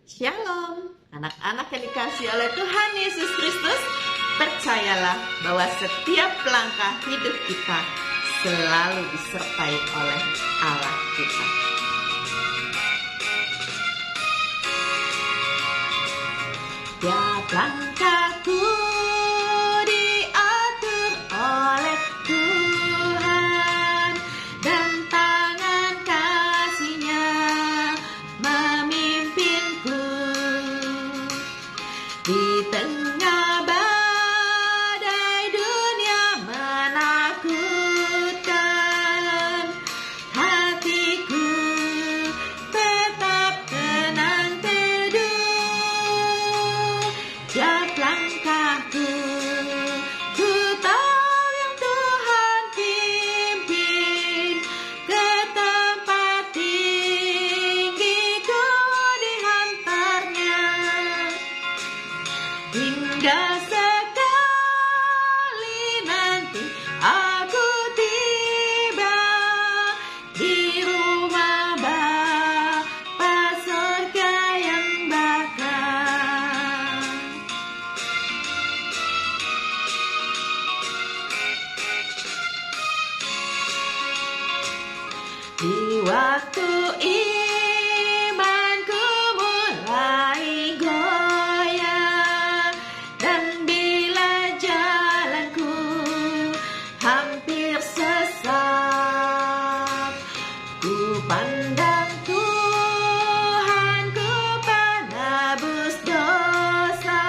Shalom, anak-anak yang dikasihi oleh Tuhan Yesus Kristus. Percayalah bahwa setiap langkah hidup kita selalu disertai oleh Allah kita. Tiap langkahku diatur oleh Tuhan, dan tangan kasih-Nya memimpinku. Di tengah badai dunia menakutkan, hatiku tetap tenang teduh. Tiap langkahku ku tahu yang Tuhan pimpin, ke tempat tinggi ku dihantarnya. Hingga sekali nanti aku tiba di rumah Bapa surga yang bakal. Di waktu imanku mulai goyah, dan bila jalanku hampir sesat, ku pandang Tuhan, ku penebus dosa.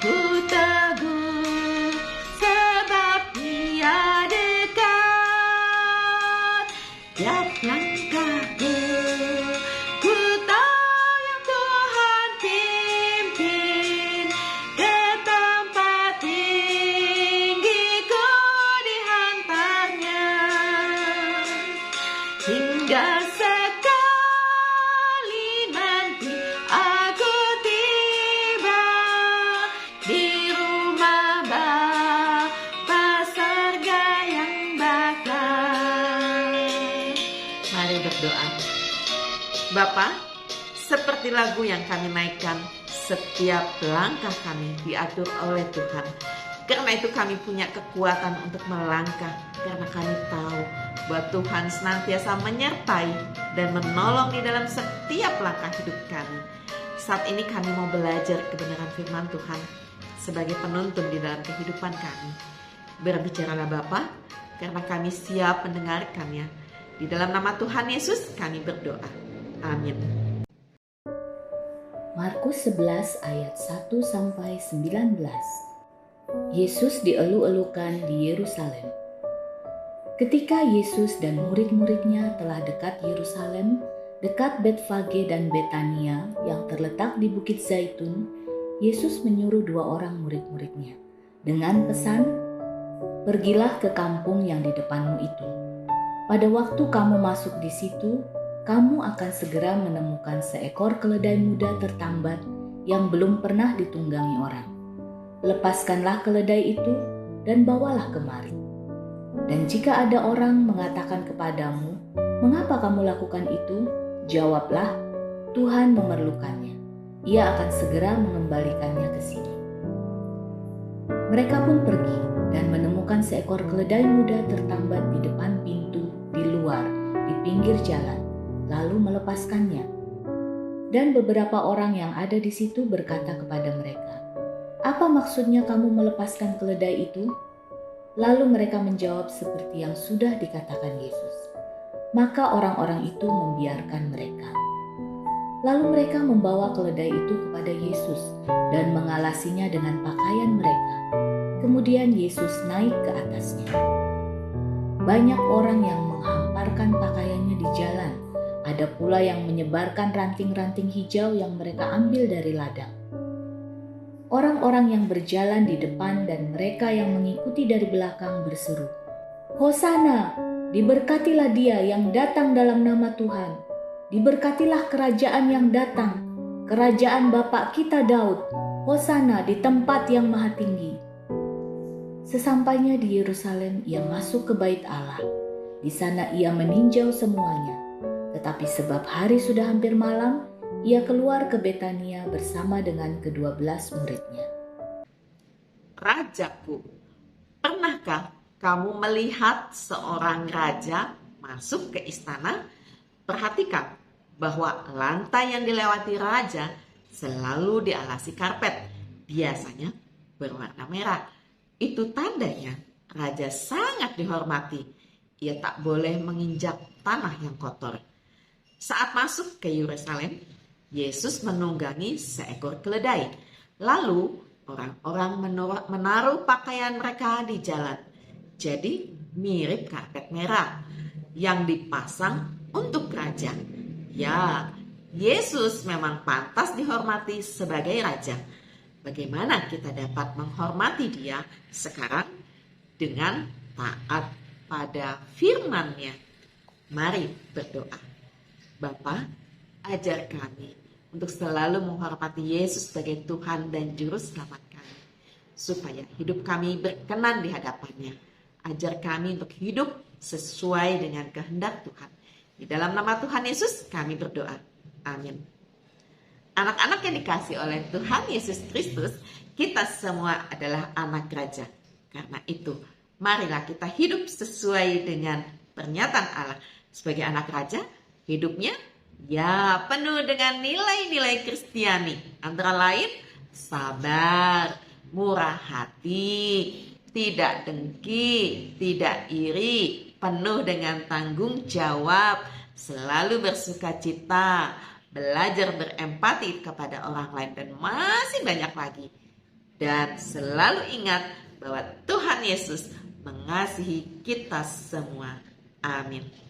Ku teguh sebab Dia dekat. Tiap langkahku ku tahu yang Tuhan pimpin, ke tempat tinggi ku dihantarnya. Hingga sekali nanti aku tiba di rumah Bapa surga yang bakal. Mari berdoa. Bapa, seperti lagu yang kami naikkan, setiap langkah kami diatur oleh Tuhan. Karena itu kami punya kekuatan untuk melangkah, karena kami tahu bahwa Tuhan senantiasa menyertai dan menolong di dalam setiap langkah hidup kami. Saat ini kami mau belajar kebenaran firman Tuhan sebagai penuntun di dalam kehidupan kami. Berbicaralah Bapa, karena kami siap mendengarkannya. Di dalam nama Tuhan Yesus kami berdoa. Amin. Markus 11 ayat 1-19. Yesus dielu-elukan di Yerusalem. Ketika Yesus dan murid-muridnya telah dekat Yerusalem, dekat Betfage dan Betania yang terletak di Bukit Zaitun, Yesus menyuruh 2 orang murid-muridnya dengan pesan, "Pergilah ke kampung yang di depanmu itu. Pada waktu kamu masuk di situ, kamu akan segera menemukan seekor keledai muda tertambat yang belum pernah ditunggangi orang. Lepaskanlah keledai itu dan bawalah kemari. Dan jika ada orang mengatakan kepadamu, 'Mengapa kamu lakukan itu?' jawablah, 'Tuhan memerlukannya. Ia akan segera mengembalikannya ke sini.' Mereka pun pergi dan menemukan seekor keledai muda tertambat di depan pintu di luar, di pinggir jalan, lalu melepaskannya. Dan beberapa orang yang ada di situ berkata kepada mereka, 'Apa maksudnya kamu melepaskan keledai itu?' Lalu mereka menjawab seperti yang sudah dikatakan Yesus. Maka orang-orang itu membiarkan mereka. Lalu mereka membawa keledai itu kepada Yesus dan mengalasinya dengan pakaian mereka. Kemudian Yesus naik ke atasnya. Banyak orang yang menghamparkan pakaiannya di jalan. Ada pula yang menyebarkan ranting-ranting hijau yang mereka ambil dari ladang. Orang-orang yang berjalan di depan dan mereka yang mengikuti dari belakang berseru, "Hosana, diberkatilah Dia yang datang dalam nama Tuhan. Diberkatilah kerajaan yang datang, kerajaan Bapa kita Daud. Hosana di tempat yang maha tinggi." Sesampainya di Yerusalem, ia masuk ke bait Allah. Di sana ia meninjau semuanya. Tetapi sebab hari sudah hampir malam, ia keluar ke Betania bersama dengan ke-12 muridnya. Rajaku, pernahkah kamu melihat seorang raja masuk ke istana? Perhatikan bahwa lantai yang dilewati raja selalu dialasi karpet, biasanya berwarna merah. Itu tandanya raja sangat dihormati. Ia tak boleh menginjak tanah yang kotor. Saat masuk ke Yerusalem, Yesus menunggangi seekor keledai. Lalu orang-orang menaruh pakaian mereka di jalan. Jadi mirip karpet merah yang dipasang untuk raja. Ya, Yesus memang pantas dihormati sebagai raja. Bagaimana kita dapat menghormati dia sekarang? Dengan taat pada firman-Nya. Mari berdoa. Bapa, ajar kami untuk selalu menghormati Yesus sebagai Tuhan dan Juru Selamat kami, supaya hidup kami berkenan di hadapan-Nya. Ajar kami untuk hidup sesuai dengan kehendak Tuhan. Di dalam nama Tuhan Yesus kami berdoa. Amin. Anak-anak yang dikasihi oleh Tuhan Yesus Kristus, kita semua adalah anak raja. Karena itu, marilah kita hidup sesuai dengan pernyataan Allah. Sebagai anak raja, hidupnya ya penuh dengan nilai-nilai Kristiani. Antara lain, sabar, murah hati, tidak dengki, tidak iri, penuh dengan tanggung jawab, selalu bersukacita, belajar berempati kepada orang lain, dan masih banyak lagi. Dan selalu ingat bahwa Tuhan Yesus mengasihi kita semua. Amin.